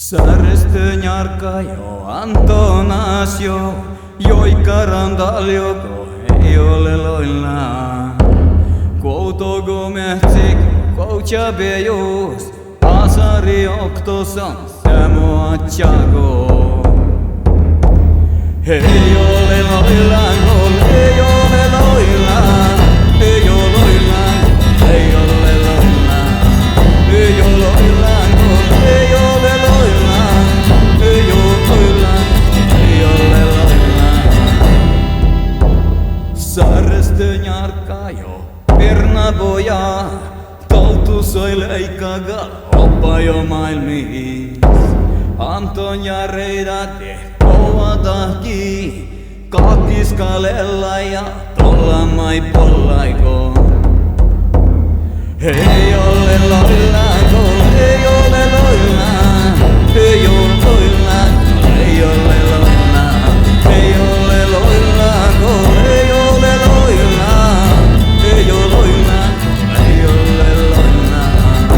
Sarestönjarka jo Antonasio, joikka rantaljoko ei ole loillaan. Koutogo mehtsik, koucha bejus, asari oktosan, samoa chago. Ei ole loillaan, ei ole loillaan, ei ole loillaan, ei ole loillaan, ei ole loillaan, ei ole loillaan, ei ole loillaan, ei ole loillaan. Sarestönjarka jo Pernaboja, toltu soi leikkaga, oppa jo maailmiis. Anton ja reidate kova tahki, kakkiskalella ja tolla mai pollaiko. Ei ole loillaako, ei ole loillaan, ei ole loillaan, ei ole loillaan, ei ole loillaako, ei ole loillaan, ei ole loillaan, ei ole loillaan.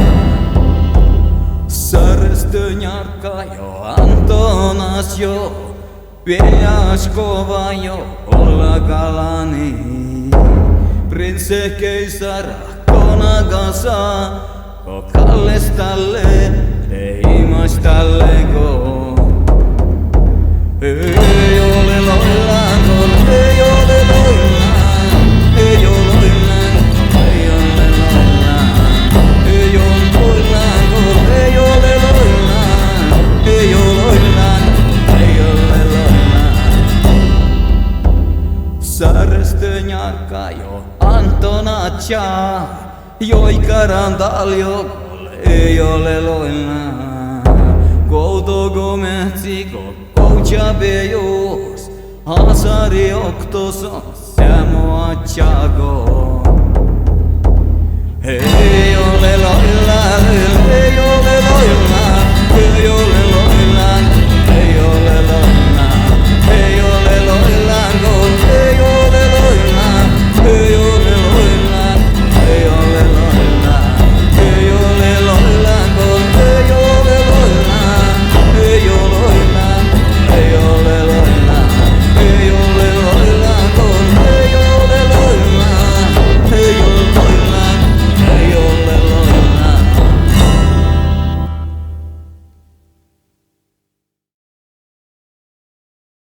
Sarestönjarka jo Antonasio, Piaskova jo olla galani. Prinse keisara konagasa, ko kallestalle teimastalleko. Ei ole loillaan, ei ole loillaan, ei ole loillaan, ei ole loillaan, ei ole loillaan, ei ole loillaan, ei ole loillaan, ei ole loillaan. Sarestönjarka jo Antonaccia, joikka rantaljoko ei ole loillaan. Koutogo mehtsiko, koucha bejus, asari oktoson, samoa chago. Ei